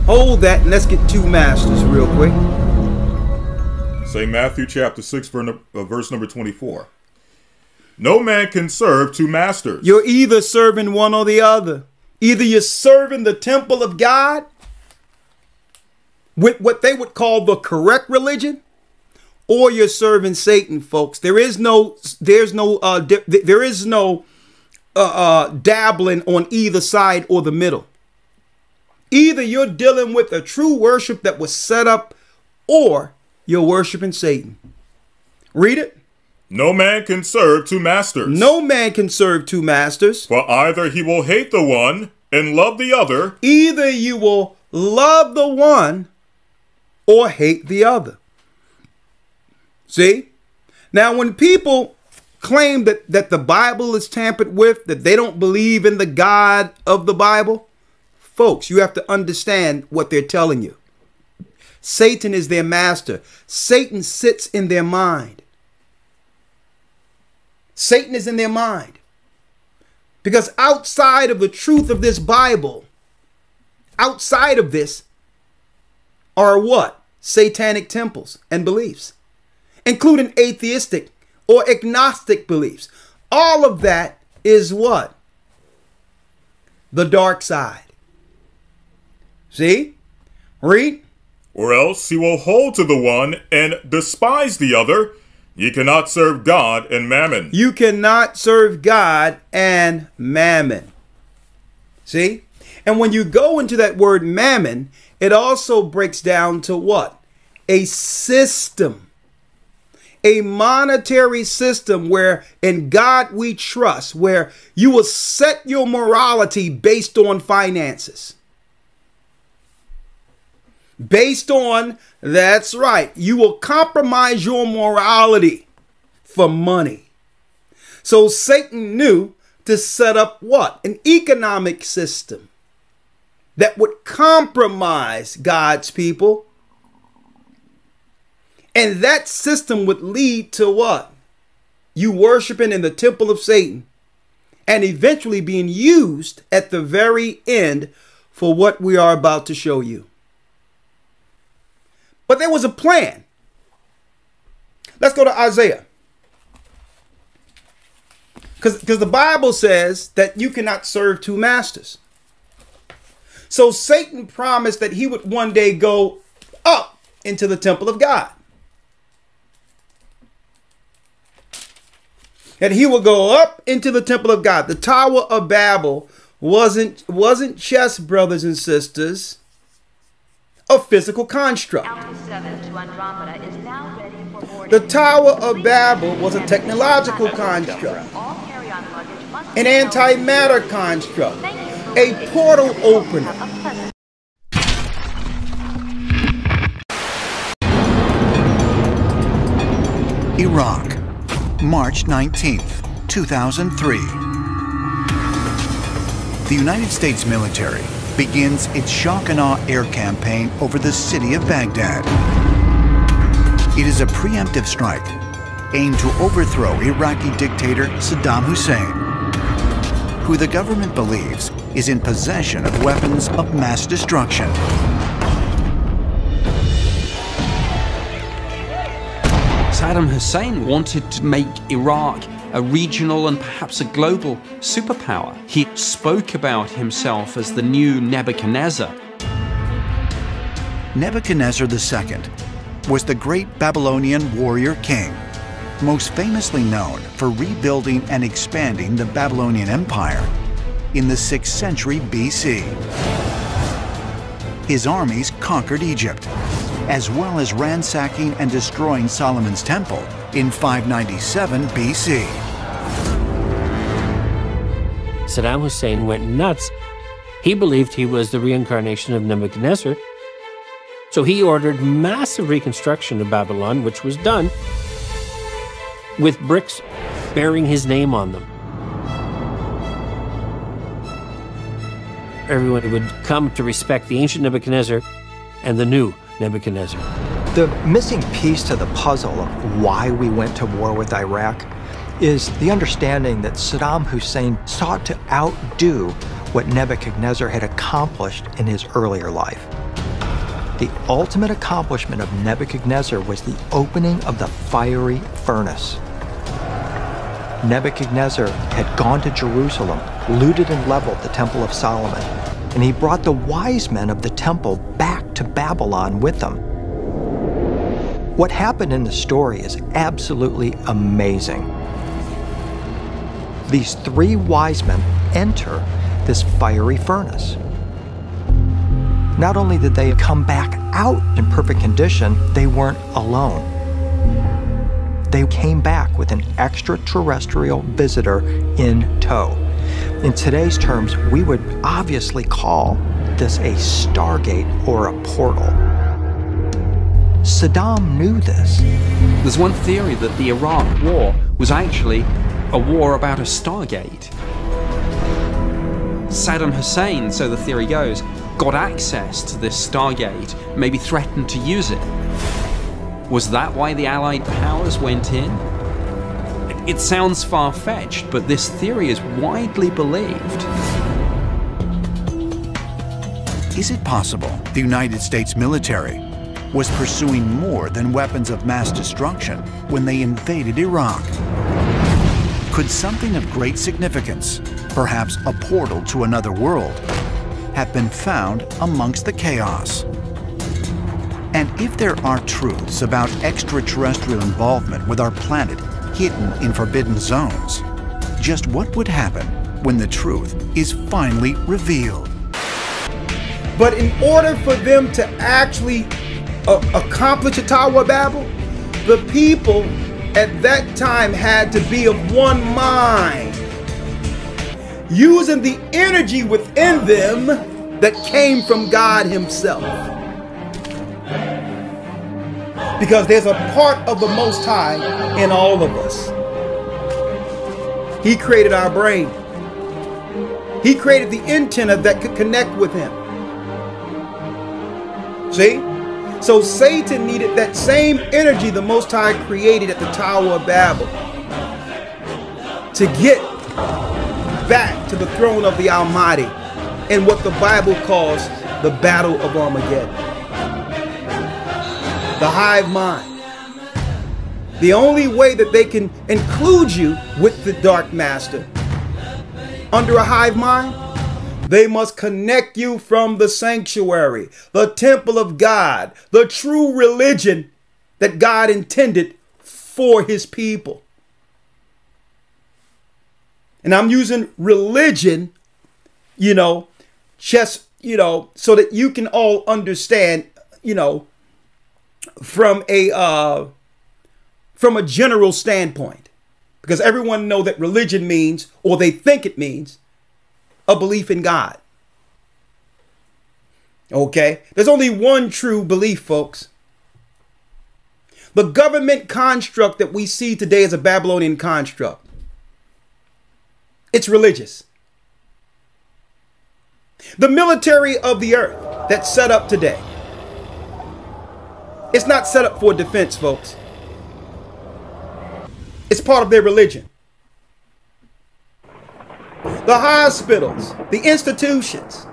Hold that and let's get two masters real quick. St. Matthew chapter 6, verse number 24. No man can serve two masters. You're either serving one or the other. Either you're serving the temple of God with what they would call the correct religion, or you're serving Satan, folks. There is no dabbling on either side or the middle. Either you're dealing with a true worship that was set up, or you're worshiping Satan. Read it. No man can serve two masters. No man can serve two masters. For either he will hate the one and love the other. Either you will love the one or hate the other. See? Now, when people claim that the Bible is tampered with, that they don't believe in the God of the Bible, folks, you have to understand what they're telling you. Satan is their master. Satan sits in their mind. Satan is in their mind. Because outside of the truth of this Bible, outside of this are what? Satanic temples and beliefs, including atheistic or agnostic beliefs. All of that is what? The dark side. See? Read. Or else he will hold to the one and despise the other. Ye cannot serve God and mammon. You cannot serve God and mammon. See? And when you go into that word mammon, it also breaks down to what? A system. A monetary system where in God we trust, where you will set your morality based on finances. Based on, that's right, you will compromise your morality for money. So Satan knew to set up what? An economic system that would compromise God's people. And that system would lead to what? You worshiping in the temple of Satan and eventually being used at the very end for what we are about to show you. But there was a plan. Let's go to Isaiah. Because the Bible says that you cannot serve two masters. So Satan promised that he would one day go up into the temple of God. And he will go up into the temple of God. The Tower of Babel wasn't just, brothers and sisters, a physical construct. The Tower of Babel was a technological construct, an antimatter construct, a portal opener. Iraq, March 19th, 2003. The United States military begins its shock and awe air campaign over the city of Baghdad. It is a preemptive strike aimed to overthrow Iraqi dictator Saddam Hussein, who the government believes is in possession of weapons of mass destruction. Saddam Hussein wanted to make Iraq a regional and perhaps a global superpower. He spoke about himself as the new Nebuchadnezzar. Nebuchadnezzar II was the great Babylonian warrior king, most famously known for rebuilding and expanding the Babylonian Empire in the 6th century BC. His armies conquered Egypt, as well as ransacking and destroying Solomon's temple in 597 BC. Saddam Hussein went nuts. He believed he was the reincarnation of Nebuchadnezzar. So he ordered massive reconstruction of Babylon, which was done with bricks bearing his name on them. Everyone would come to respect the ancient Nebuchadnezzar and the new Nebuchadnezzar. The missing piece to the puzzle of why we went to war with Iraq is the understanding that Saddam Hussein sought to outdo what Nebuchadnezzar had accomplished in his earlier life. The ultimate accomplishment of Nebuchadnezzar was the opening of the fiery furnace. Nebuchadnezzar had gone to Jerusalem, looted and leveled the Temple of Solomon, and he brought the wise men of the temple back to Babylon with him. What happened in the story is absolutely amazing. These three wise men enter this fiery furnace. Not only did they come back out in perfect condition, they weren't alone. They came back with an extraterrestrial visitor in tow. In today's terms, we would obviously call this a stargate or a portal. Saddam knew this. There's one theory that the Iraq War was actually a war about a stargate. Saddam Hussein, so the theory goes, got access to this stargate, maybe threatened to use it. Was that why the Allied powers went in? It sounds far-fetched, but this theory is widely believed. Is it possible the United States military was pursuing more than weapons of mass destruction when they invaded Iraq? Could something of great significance, perhaps a portal to another world, have been found amongst the chaos? And if there are truths about extraterrestrial involvement with our planet hidden in forbidden zones, just what would happen when the truth is finally revealed? But in order for them to actually accomplish the Tower of Babel, the people at that time had to be of one mind, using the energy within them that came from God Himself. Because there's a part of the Most High in all of us. He created our brain. He created the antenna that could connect with Him. See? So Satan needed that same energy the Most High created at the Tower of Babel to get back to the throne of the Almighty in what the Bible calls the Battle of Armageddon. The hive mind. The only way that they can include you with the Dark Master under a hive mind, they must connect you from the sanctuary, the temple of God, the true religion that God intended for His people. And I'm using religion, just, so that you can all understand, from a general standpoint, because everyone knows that religion means, or they think it means, a belief in God. Okay? There's only one true belief, folks. The government construct that we see today is a Babylonian construct. It's religious. The military of the earth that's set up today, it's not set up for defense, folks. It's part of their religion. The hospitals, the institutions,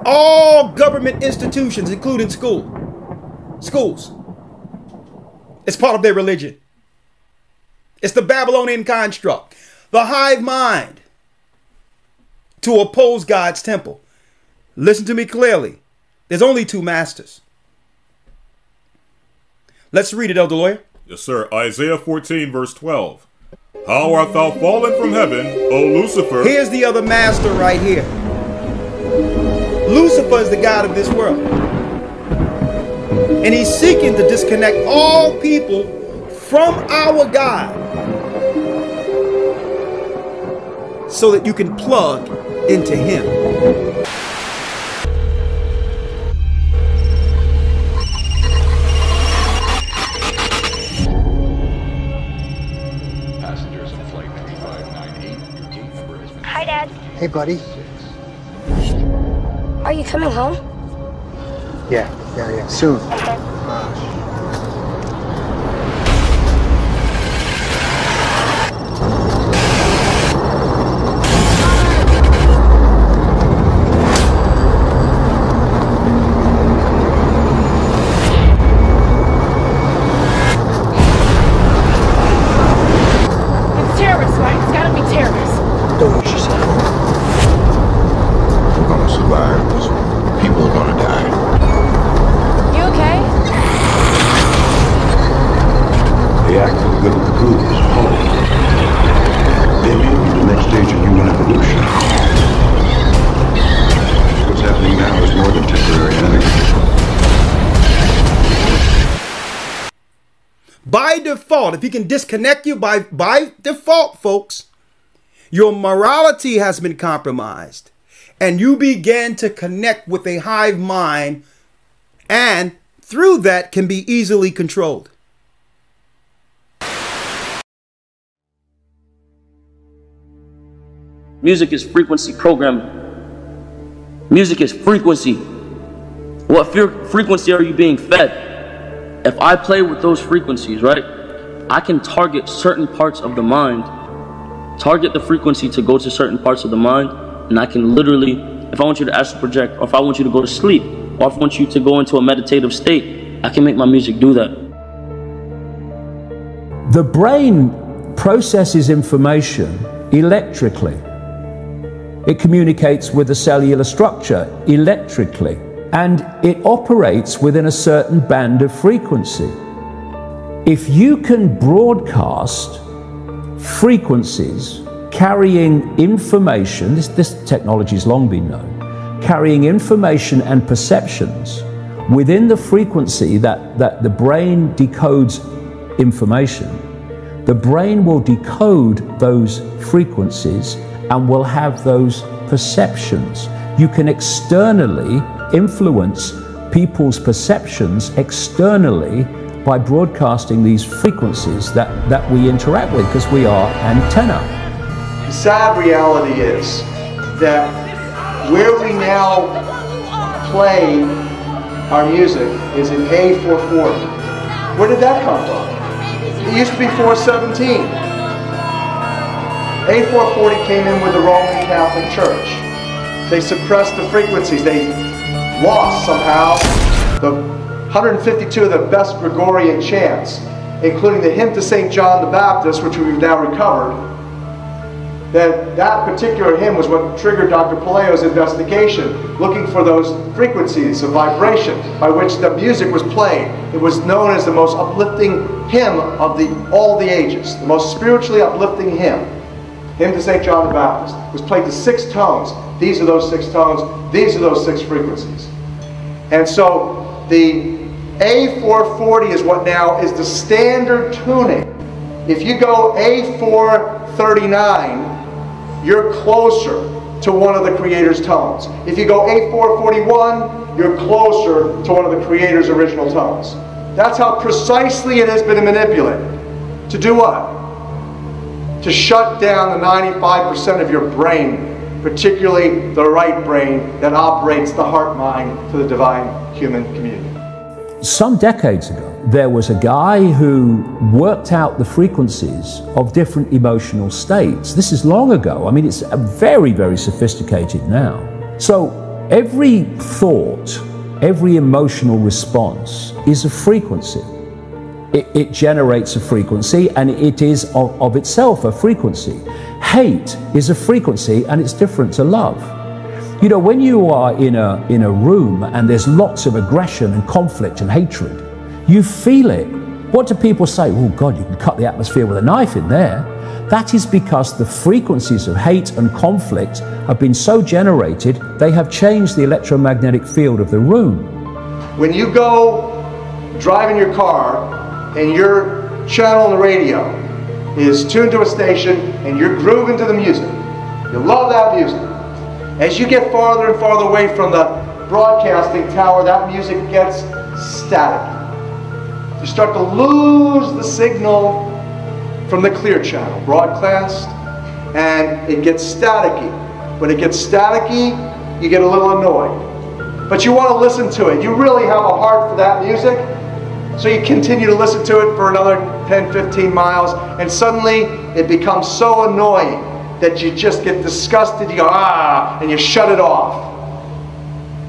all government institutions, including schools, it's part of their religion. It's the Babylonian construct, the hive mind to oppose God's temple. Listen to me clearly. There's only two masters. Let's read it, Elder Lawyer. Yes, sir. Isaiah 14, verse 12. How art thou fallen from heaven, O Lucifer? Here's the other master right here. Lucifer is the god of this world. And he's seeking to disconnect all people from our God so that you can plug into Him. Hi, Dad. Hey, buddy. Are you coming home? Yeah. Soon. Okay. by default, if he can disconnect you by default, folks, your morality has been compromised. And you begin to connect with a hive mind, and through that can be easily controlled. Music is frequency programming. Music is frequency. What frequency are you being fed? If I play with those frequencies, right, I can target certain parts of the mind, target the frequency to go to certain parts of the mind, and I can literally, if I want you to astral project, or if I want you to go to sleep, or if I want you to go into a meditative state, I can make my music do that. The brain processes information electrically. It communicates with the cellular structure electrically, and it operates within a certain band of frequency. If you can broadcast frequencies carrying information, this technology has long been known, carrying information and perceptions within the frequency that the brain decodes information, the brain will decode those frequencies and will have those perceptions. You can externally influence people's perceptions externally by broadcasting these frequencies that we interact with, because we are antenna. The sad reality is that where we now play our music is in A440. Where did that come from? It used to be 417. A440 came in with the Roman Catholic Church. They suppressed the frequencies. They lost somehow the 152 of the best Gregorian chants, including the hymn to St. John the Baptist, which we've now recovered. That particular hymn was what triggered Dr. Palaio's investigation, looking for those frequencies of vibration by which the music was played. It was known as the most uplifting hymn of all the ages, the most spiritually uplifting hymn. Hymn to St. John the Baptist was played to 6 tones. These are those 6 tones. These are those 6 frequencies. And so the A440 is what now is the standard tuning. If you go A439, you're closer to one of the Creator's tones. If you go A441, you're closer to one of the Creator's original tones. That's how precisely it has been manipulated. To do what? To shut down the 95% of your brain, particularly the right brain that operates the heart-mind to the divine human communion. Some decades ago, there was a guy who worked out the frequencies of different emotional states. This is long ago. I mean, it's very, very sophisticated now. So every thought, every emotional response is a frequency. It generates a frequency, and it is of itself a frequency. Hate is a frequency, and it's different to love. You know, when you are in a room and there's lots of aggression and conflict and hatred, you feel it. What do people say? Oh God, you can cut the atmosphere with a knife in there. That is because the frequencies of hate and conflict have been so generated, they have changed the electromagnetic field of the room. When you go driving your car and your channel on the radio is tuned to a station and you're grooving to the music, you love that music. As you get farther and farther away from the broadcasting tower, that music gets static. You start to lose the signal from the clear channel, broadcast, and it gets staticky. When it gets staticky, you get a little annoyed. But you want to listen to it. You really have a heart for that music, so you continue to listen to it for another 10, 15 miles, and suddenly it becomes so annoying that you just get disgusted, you go, ah, and you shut it off.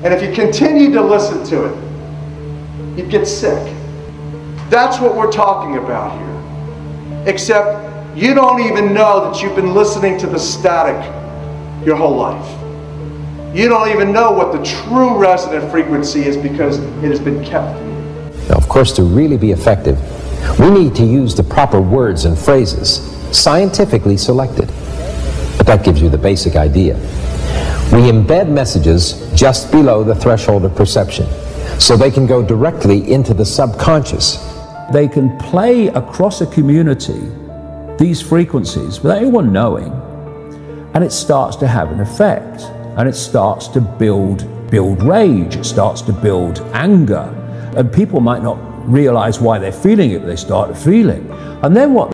And if you continue to listen to it, you'd get sick. That's what we're talking about here. Except you don't even know that you've been listening to the static your whole life. You don't even know what the true resonant frequency is because it has been kept from you. Now, of course, to really be effective, we need to use the proper words and phrases, scientifically selected. But that gives you the basic idea. We embed messages just below the threshold of perception, so they can go directly into the subconscious. they can play across a community these frequencies without anyone knowing, and it starts to have an effect, and it starts to build rage, it starts to build anger, and people might not realize why they're feeling it, but they start feeling. And then what